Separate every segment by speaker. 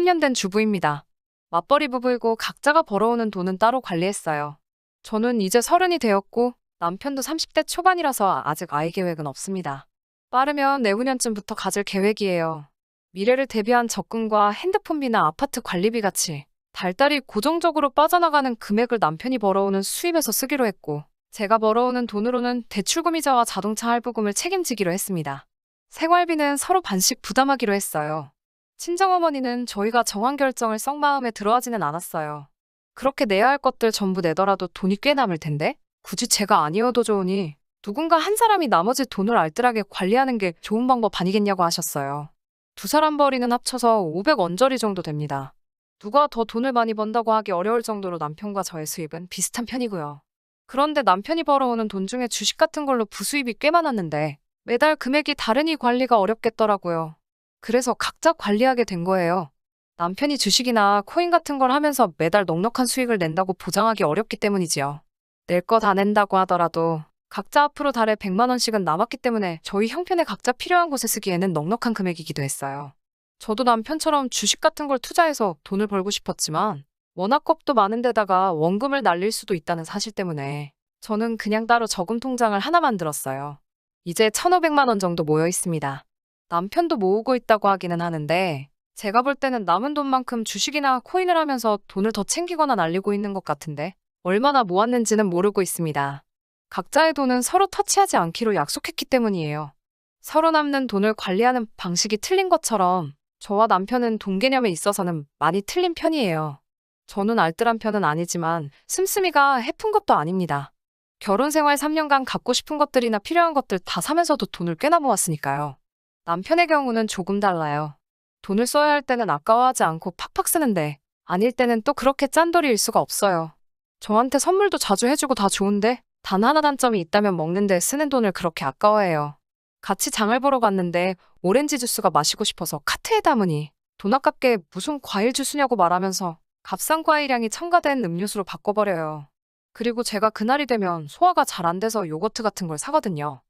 Speaker 1: 10년 된 주부입니다. 맞벌이 부부이고 각자가 벌어오는 돈은 따로 관리했어요. 저는 이제 30이 되었고 남편도 30대 초반이라서 아직 아이 계획은 없습니다. 빠르면 내후년쯤부터 가질 계획이에요. 미래를 대비한 적금과 핸드폰비나 아파트 관리비 같이 달달이 고정적으로 빠져나가는 금액을 남편이 벌어오는 수입에서 쓰기로 했고, 제가 벌어오는 돈으로는 대출금이자와 자동차 할부금을 책임지기로 했습니다. 생활비는 서로 반씩 부담하기로 했어요. 친정어머니는 저희가 정한 결정을 썩 마음에 들어하지는 않았어요. 그렇게 내야 할 것들 전부 내더라도 돈이 꽤 남을 텐데 굳이 제가 아니어도 좋으니 누군가 한 사람이 나머지 돈을 알뜰하게 관리하는 게 좋은 방법 아니겠냐고 하셨어요. 두 사람 벌이는 합쳐서 500원저리 정도 됩니다. 누가 더 돈을 많이 번다고 하기 어려울 정도로 남편과 저의 수입은 비슷한 편이고요. 그런데 남편이 벌어오는 돈 중에 주식 같은 걸로 부수입이 꽤 많았는데 매달 금액이 다르니 관리가 어렵겠더라고요. 그래서 각자 관리하게 된 거예요. 남편이 주식이나 코인 같은 걸 하면서 매달 넉넉한 수익을 낸다고 보장하기 어렵기 때문이지요. 낼 거 다 낸다고 하더라도 각자 앞으로 달에 100만 원씩은 남았기 때문에 저희 형편에 각자 필요한 곳에 쓰기에는 넉넉한 금액이기도 했어요. 저도 남편처럼 주식 같은 걸 투자해서 돈을 벌고 싶었지만 워낙 겁도 많은 데다가 원금을 날릴 수도 있다는 사실 때문에 저는 그냥 따로 저금 통장을 하나 만들었어요. 이제 1,500만 원 정도 모여 있습니다. 남편도 모으고 있다고 하기는 하는데 제가 볼 때는 남은 돈만큼 주식이나 코인을 하면서 돈을 더 챙기거나 날리고 있는 것 같은데 얼마나 모았는지는 모르고 있습니다. 각자의 돈은 서로 터치하지 않기로 약속했기 때문이에요. 서로 남는 돈을 관리하는 방식이 틀린 것처럼 저와 남편은 돈 개념에 있어서는 많이 틀린 편이에요. 저는 알뜰한 편은 아니지만 씀씀이가 해픈 것도 아닙니다. 결혼 생활 3년간 갖고 싶은 것들이나 필요한 것들 다 사면서도 돈을 꽤나 모았으니까요. 남편의 경우는 조금 달라요. 돈을 써야 할 때는 아까워하지 않고 팍팍 쓰는데 아닐 때는 또 그렇게 짠돌이일 수가 없어요. 저한테 선물도 자주 해주고 다 좋은데 단 하나 단점이 있다면 먹는데 쓰는 돈을 그렇게 아까워해요. 같이 장을 보러 갔는데 오렌지 주스가 마시고 싶어서 카트에 담으니 돈 아깝게 무슨 과일 주스냐고 말하면서 값싼 과일향이 첨가된 음료수로 바꿔버려요. 그리고 제가 그날이 되면 소화가 잘 안 돼서 요거트 같은 걸 사거든요.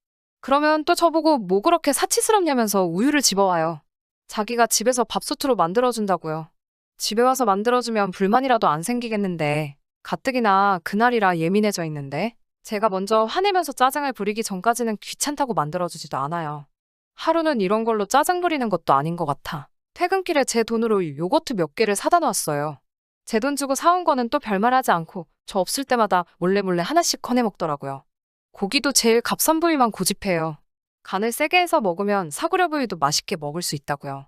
Speaker 1: 그러면 또 저보고 뭐 그렇게 사치스럽냐면서 우유를 집어와요. 자기가 집에서 밥솥으로 만들어준다고요. 집에 와서 만들어주면 불만이라도 안 생기겠는데 가뜩이나 그날이라 예민해져 있는데 제가 먼저 화내면서 짜증을 부리기 전까지는 귀찮다고 만들어주지도 않아요. 하루는 이런 걸로 짜증 부리는 것도 아닌 것 같아. 퇴근길에 제 돈으로 요거트 몇 개를 사다 놨어요. 제 돈 주고 사온 거는 또 별말하지 않고 저 없을 때마다 몰래 하나씩 꺼내 먹더라고요. 고기도 제일 값싼 부위만 고집해요. 간을 세게 해서 먹으면 사구려 부위도 맛있게 먹을 수 있다고요.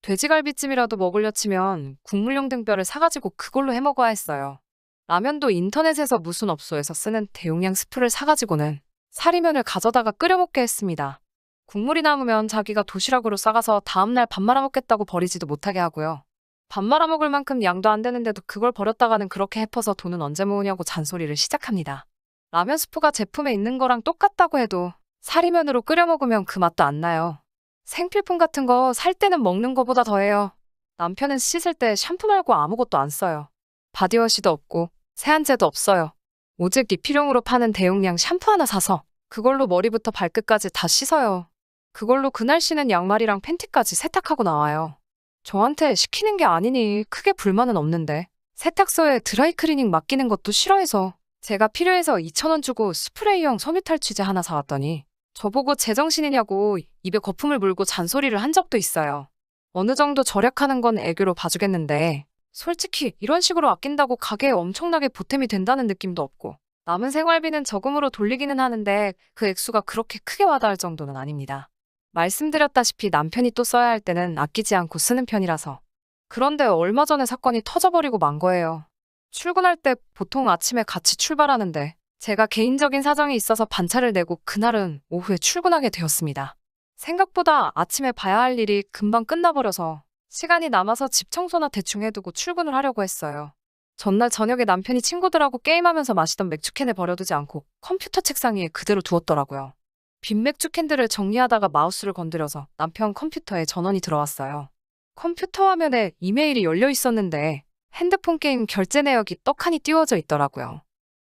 Speaker 1: 돼지갈비찜이라도 먹으려 치면 국물용 등뼈를 사가지고 그걸로 해 먹어야 했어요. 라면도 인터넷에서 무슨 업소에서 쓰는 대용량 스프를 사가지고는 사리면을 가져다가 끓여 먹게 했습니다. 국물이 남으면 자기가 도시락으로 싸가서 다음날 밥 말아 먹겠다고 버리지도 못하게 하고요. 밥 말아 먹을 만큼 양도 안 되는데도 그걸 버렸다가는 그렇게 해퍼서 돈은 언제 모으냐고 잔소리를 시작합니다. 라면 스프가 제품에 있는 거랑 똑같다고 해도 사리면으로 끓여 먹으면 그 맛도 안 나요. 생필품 같은 거 살 때는 먹는 거보다 더해요. 남편은 씻을 때 샴푸 말고 아무것도 안 써요. 바디워시도 없고 세안제도 없어요. 오직 리필용으로 파는 대용량 샴푸 하나 사서 그걸로 머리부터 발끝까지 다 씻어요. 그걸로 그날 신은 양말이랑 팬티까지 세탁하고 나와요. 저한테 시키는 게 아니니 크게 불만은 없는데 세탁소에 드라이클리닝 맡기는 것도 싫어해서 제가 필요해서 2,000원 주고 스프레이용 섬유탈취제 하나 사왔더니 저보고 제정신이냐고 입에 거품을 물고 잔소리를 한 적도 있어요. 어느 정도 절약하는 건 애교로 봐주겠는데 솔직히 이런 식으로 아낀다고 가게에 엄청나게 보탬이 된다는 느낌도 없고 남은 생활비는 저금으로 돌리기는 하는데 그 액수가 그렇게 크게 와닿을 정도는 아닙니다. 말씀드렸다시피 남편이 또 써야 할 때는 아끼지 않고 쓰는 편이라서. 그런데 얼마 전에 사건이 터져버리고 만 거예요. 출근할 때 보통 아침에 같이 출발하는데 제가 개인적인 사정이 있어서 반차를 내고 그날은 오후에 출근하게 되었습니다. 생각보다 아침에 봐야 할 일이 금방 끝나버려서 시간이 남아서 집 청소나 대충 해두고 출근을 하려고 했어요. 전날 저녁에 남편이 친구들하고 게임하면서 마시던 맥주캔을 버려두지 않고 컴퓨터 책상 위에 그대로 두었더라고요. 빈 맥주캔들을 정리하다가 마우스를 건드려서 남편 컴퓨터에 전원이 들어왔어요. 컴퓨터 화면에 이메일이 열려 있었는데 핸드폰 게임 결제 내역이 떡하니 띄워져 있더라고요.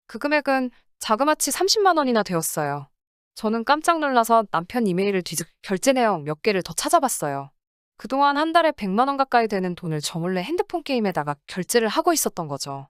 Speaker 1: 그 금액은 자그마치 30만 원이나 되었어요. 저는 깜짝 놀라서 남편 이메일을 뒤적 결제 내역 몇 개를 더 찾아봤어요. 그동안 한 달에 100만 원 가까이 되는 돈을 저 몰래 핸드폰 게임에다가 결제를 하고 있었던 거죠.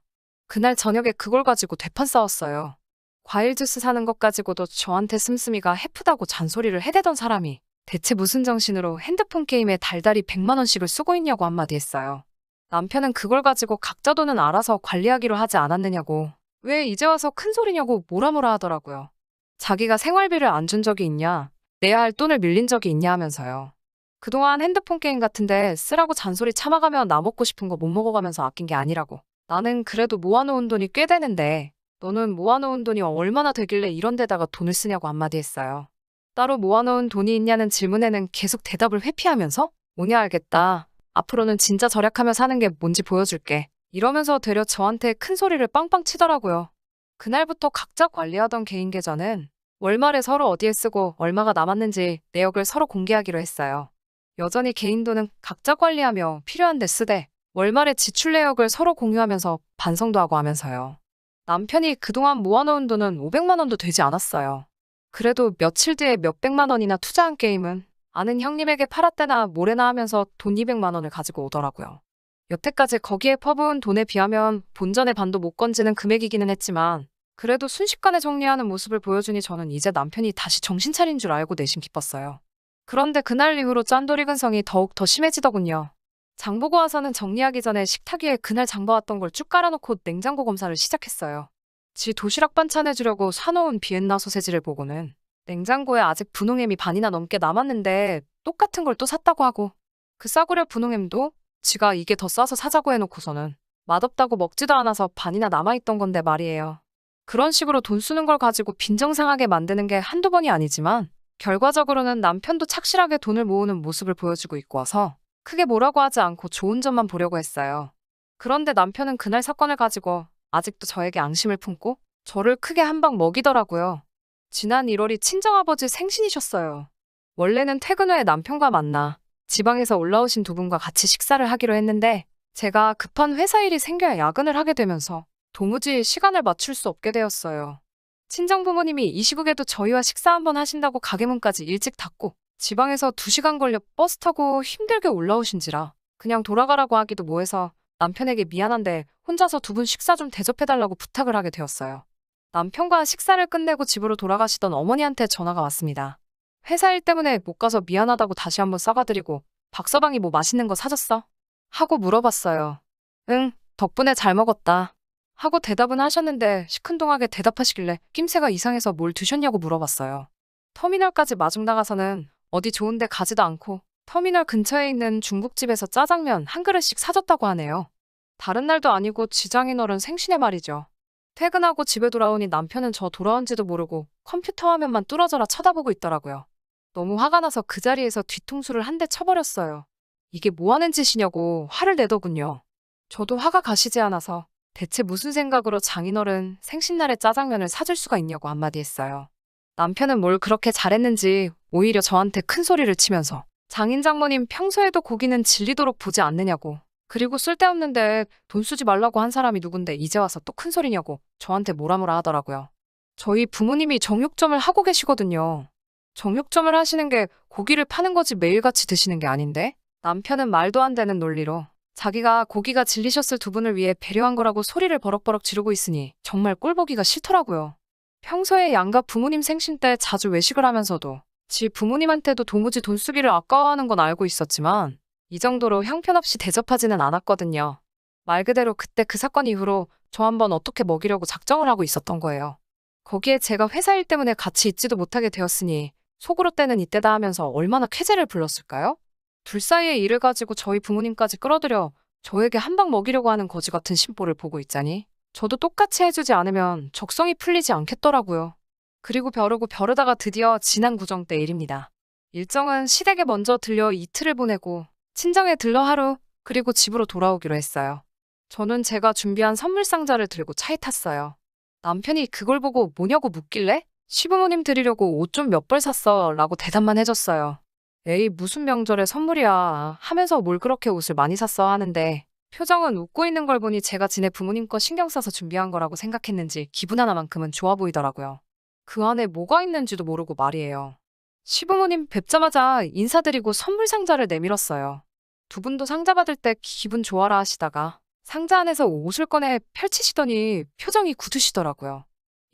Speaker 1: 그날 저녁에 그걸 가지고 되판 싸웠어요. 과일 주스 사는 것 가지고도 저한테 씀씀이가 해프다고 잔소리를 해대던 사람이 대체 무슨 정신으로 핸드폰 게임에 달달이 100만 원씩을 쓰고 있냐고 한마디 했어요. 남편은 그걸 가지고 각자 돈은 알아서 관리하기로 하지 않았느냐고, 왜 이제 와서 큰 소리냐고 뭐라 하더라고요. 자기가 생활비를 안 준 적이 있냐, 내야 할 돈을 밀린 적이 있냐 하면서요. 그동안 핸드폰 게임 같은데 쓰라고 잔소리 참아가며 나 먹고 싶은 거 못 먹어가면서 아낀 게 아니라고. 나는 그래도 모아놓은 돈이 꽤 되는데 너는 모아놓은 돈이 얼마나 되길래 이런 데다가 돈을 쓰냐고 한마디 했어요. 따로 모아놓은 돈이 있냐는 질문에는 계속 대답을 회피하면서 뭐냐 알겠다. 앞으로는 진짜 절약하며 사는 게 뭔지 보여줄게. 이러면서 되려 저한테 큰 소리를 빵빵 치더라고요. 그날부터 각자 관리하던 개인 계좌는 월말에 서로 어디에 쓰고 얼마가 남았는지 내역을 서로 공개하기로 했어요. 여전히 개인 돈은 각자 관리하며 필요한 데 쓰되 월말에 지출 내역을 서로 공유하면서 반성도 하고 하면서요. 남편이 그동안 모아놓은 돈은 500만 원도 되지 않았어요. 그래도 며칠 뒤에 몇백만 원이나 투자한 게임은 아는 형님에게 팔았대나 뭐래나 하면서 돈 200만 원을 가지고 오더라고요. 여태까지 거기에 퍼부은 돈에 비하면 본전의 반도 못 건지는 금액이기는 했지만 그래도 순식간에 정리하는 모습을 보여주니 저는 이제 남편이 다시 정신 차린 줄 알고 내심 기뻤어요. 그런데 그날 이후로 짠돌이 근성이 더욱 더 심해지더군요. 장 보고 와서는 정리하기 전에 식탁 위에 그날 장 봐왔던 걸 쭉 깔아놓고 냉장고 검사를 시작했어요. 지 도시락 반찬 해주려고 사놓은 비엔나 소세지를 보고는 냉장고에 아직 분홍햄이 반이나 넘게 남았는데 똑같은 걸 또 샀다고 하고, 그 싸구려 분홍햄도 지가 이게 더 싸서 사자고 해놓고서는 맛없다고 먹지도 않아서 반이나 남아있던 건데 말이에요. 그런 식으로 돈 쓰는 걸 가지고 빈정상하게 만드는 게 한두 번이 아니지만 결과적으로는 남편도 착실하게 돈을 모으는 모습을 보여주고 있고 와서 크게 뭐라고 하지 않고 좋은 점만 보려고 했어요. 그런데 남편은 그날 사건을 가지고 아직도 저에게 앙심을 품고 저를 크게 한 방 먹이더라고요. 지난 1월이 친정아버지 생신이셨어요. 원래는 퇴근 후에 남편과 만나 지방에서 올라오신 두 분과 같이 식사를 하기로 했는데 제가 급한 회사 일이 생겨야 야근을 하게 되면서 도무지 시간을 맞출 수 없게 되었어요. 친정부모님이 이 시국에도 저희와 식사 한번 하신다고 가게 문까지 일찍 닫고 지방에서 2시간 걸려 버스 타고 힘들게 올라오신지라 그냥 돌아가라고 하기도 뭐해서 남편에게 미안한데 혼자서 두 분 식사 좀 대접해달라고 부탁을 하게 되었어요. 남편과 식사를 끝내고 집으로 돌아가시던 어머니한테 전화가 왔습니다. 회사 일 때문에 못 가서 미안하다고 다시 한번 싸가드리고 박서방이 뭐 맛있는 거 사줬어? 하고 물어봤어요. 응, 덕분에 잘 먹었다. 하고 대답은 하셨는데 시큰둥하게 대답하시길래 낌새가 이상해서 뭘 드셨냐고 물어봤어요. 터미널까지 마중 나가서는 어디 좋은 데 가지도 않고 터미널 근처에 있는 중국집에서 짜장면 한 그릇씩 사줬다고 하네요. 다른 날도 아니고 지장인어른 생신에 말이죠. 퇴근하고 집에 돌아오니 남편은 저 돌아온지도 모르고 컴퓨터 화면만 뚫어져라 쳐다보고 있더라고요. 너무 화가 나서 그 자리에서 뒤통수를 한 대 쳐버렸어요. 이게 뭐 하는 짓이냐고 화를 내더군요. 저도 화가 가시지 않아서 대체 무슨 생각으로 장인어른 생신날에 짜장면을 사줄 수가 있냐고 한마디 했어요. 남편은 뭘 그렇게 잘했는지 오히려 저한테 큰 소리를 치면서 장인 장모님 평소에도 고기는 질리도록 보지 않느냐고, 그리고 쓸데없는데 돈 쓰지 말라고 한 사람이 누군데 이제 와서 또 큰 소리냐고 저한테 뭐라 하더라고요. 저희 부모님이 정육점을 하고 계시거든요. 정육점을 하시는 게 고기를 파는 거지 매일같이 드시는 게 아닌데, 남편은 말도 안 되는 논리로 자기가 고기가 질리셨을 두 분을 위해 배려한 거라고 소리를 버럭버럭 지르고 있으니 정말 꼴보기가 싫더라고요. 평소에 양가 부모님 생신 때 자주 외식을 하면서도 지 부모님한테도 도무지 돈 쓰기를 아까워하는 건 알고 있었지만 이 정도로 형편없이 대접하지는 않았거든요. 말 그대로 그때 그 사건 이후로 저 한번 어떻게 먹이려고 작정을 하고 있었던 거예요. 거기에 제가 회사 일 때문에 같이 있지도 못하게 되었으니 속으로 때는 이때다 하면서 얼마나 쾌재를 불렀을까요? 둘 사이의 일을 가지고 저희 부모님까지 끌어들여 저에게 한 방 먹이려고 하는 거지 같은 심보를 보고 있자니 저도 똑같이 해주지 않으면 적성이 풀리지 않겠더라고요. 그리고 벼르고 벼르다가 드디어 지난 구정 때 일입니다. 일정은 시댁에 먼저 들려 이틀을 보내고 친정에 들러 하루, 그리고 집으로 돌아오기로 했어요. 저는 제가 준비한 선물 상자를 들고 차에 탔어요. 남편이 그걸 보고 뭐냐고 묻길래 시부모님 드리려고 옷 좀 몇 벌 샀어 라고 대답만 해줬어요. 에이 무슨 명절에 선물이야 하면서 뭘 그렇게 옷을 많이 샀어 하는데 표정은 웃고 있는 걸 보니 제가 지네 부모님 거 신경 써서 준비한 거라고 생각했는지 기분 하나만큼은 좋아 보이더라고요. 그 안에 뭐가 있는지도 모르고 말이에요. 시부모님 뵙자마자 인사드리고 선물 상자를 내밀었어요. 두 분도 상자 받을 때 기분 좋아라 하시다가 상자 안에서 옷을 꺼내 펼치시더니 표정이 굳으시더라고요.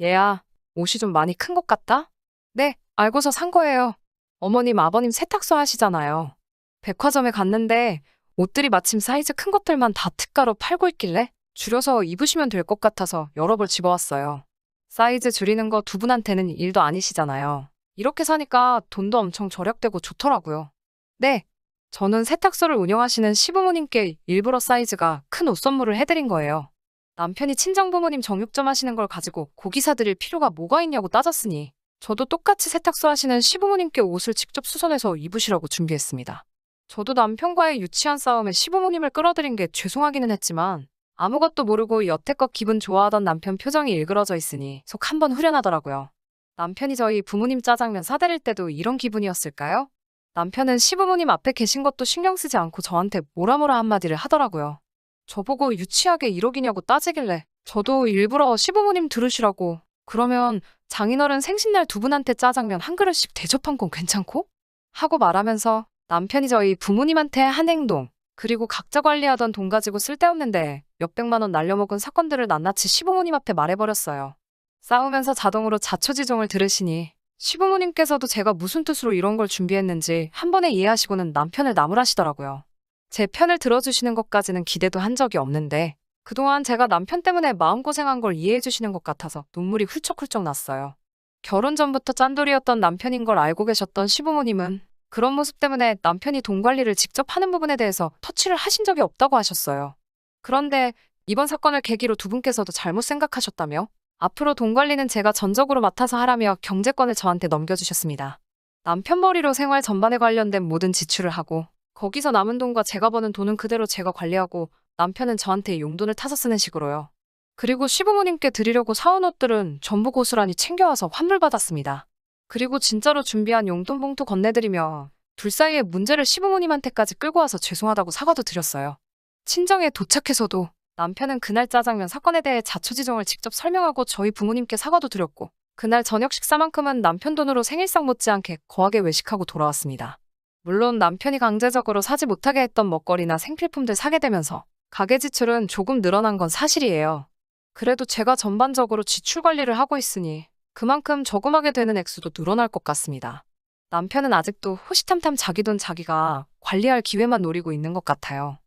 Speaker 1: 얘야, 옷이 좀 많이 큰 것 같다? 네, 알고서 산 거예요. 어머님, 아버님 세탁소 하시잖아요. 백화점에 갔는데 옷들이 마침 사이즈 큰 것들만 다 특가로 팔고 있길래 줄여서 입으시면 될 것 같아서 여러 벌 집어왔어요. 사이즈 줄이는 거 두 분한테는 일도 아니시잖아요. 이렇게 사니까 돈도 엄청 절약되고 좋더라고요. 네, 저는 세탁소를 운영하시는 시부모님께 일부러 사이즈가 큰 옷 선물을 해드린 거예요. 남편이 친정부모님 정육점 하시는 걸 가지고 고기 사드릴 필요가 뭐가 있냐고 따졌으니 저도 똑같이 세탁소 하시는 시부모님께 옷을 직접 수선해서 입으시라고 준비했습니다. 저도 남편과의 유치한 싸움에 시부모님을 끌어들인 게 죄송하기는 했지만 아무것도 모르고 여태껏 기분 좋아하던 남편 표정이 일그러져 있으니 속 한번 후련하더라고요. 남편이 저희 부모님 짜장면 사드릴 때도 이런 기분이었을까요? 남편은 시부모님 앞에 계신 것도 신경 쓰지 않고 저한테 뭐라 한마디를 하더라고요. 저보고 유치하게 1억이냐고 따지길래 저도 일부러 시부모님 들으시라고 그러면 장인어른 생신날 두 분한테 짜장면 한 그릇씩 대접한 건 괜찮고? 하고 말하면서 남편이 저희 부모님한테 한 행동 그리고 각자 관리하던 돈 가지고 쓸데없는데 몇백만 원 날려먹은 사건들을 낱낱이 시부모님 앞에 말해버렸어요. 싸우면서 자동으로 자초지종을 들으시니 시부모님께서도 제가 무슨 뜻으로 이런 걸 준비했는지 한 번에 이해하시고는 남편을 나무라시더라고요. 제 편을 들어주시는 것까지는 기대도 한 적이 없는데 그동안 제가 남편 때문에 마음고생한 걸 이해해 주시는 것 같아서 눈물이 훌쩍훌쩍 났어요. 결혼 전부터 짠돌이였던 남편인 걸 알고 계셨던 시부모님은 그런 모습 때문에 남편이 돈 관리를 직접 하는 부분에 대해서 터치를 하신 적이 없다고 하셨어요. 그런데 이번 사건을 계기로 두 분께서도 잘못 생각하셨다며 앞으로 돈 관리는 제가 전적으로 맡아서 하라며 경제권을 저한테 넘겨주셨습니다. 남편 머리로 생활 전반에 관련된 모든 지출을 하고 거기서 남은 돈과 제가 버는 돈은 그대로 제가 관리하고 남편은 저한테 용돈을 타서 쓰는 식으로요. 그리고 시부모님께 드리려고 사온 옷들은 전부 고스란히 챙겨와서 환불받았습니다. 그리고 진짜로 준비한 용돈 봉투 건네드리며 둘 사이의 문제를 시부모님한테까지 끌고 와서 죄송하다고 사과도 드렸어요. 친정에 도착해서도 남편은 그날 짜장면 사건에 대해 자초지종을 직접 설명하고 저희 부모님께 사과도 드렸고 그날 저녁 식사만큼은 남편 돈으로 생일상 못지않게 거하게 외식하고 돌아왔습니다. 물론 남편이 강제적으로 사지 못하게 했던 먹거리나 생필품들 사게 되면서 가계 지출은 조금 늘어난 건 사실이에요. 그래도 제가 전반적으로 지출 관리를 하고 있으니 그만큼 저금하게 되는 액수도 늘어날 것 같습니다. 남편은 아직도 호시탐탐 자기 돈 자기가 관리할 기회만 노리고 있는 것 같아요.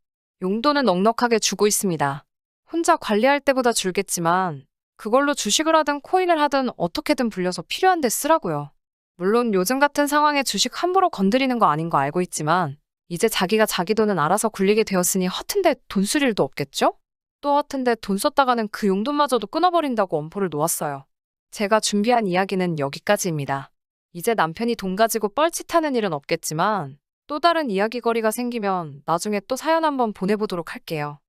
Speaker 1: 용돈은 넉넉하게 주고 있습니다. 혼자 관리할 때보다 줄겠지만 그걸로 주식을 하든 코인을 하든 어떻게든 불려서 필요한 데 쓰라고요. 물론 요즘 같은 상황에 주식 함부로 건드리는 거 아닌 거 알고 있지만 이제 자기가 자기 돈은 알아서 굴리게 되었으니 허튼데 돈 쓸 일도 없겠죠? 또 허튼데 돈 썼다가는 그 용돈마저도 끊어버린다고 엄포를 놓았어요. 제가 준비한 이야기는 여기까지입니다. 이제 남편이 돈 가지고 뻘짓하는 일은 없겠지만 또 다른 이야기거리가 생기면 나중에 또 사연 한번 보내보도록 할게요.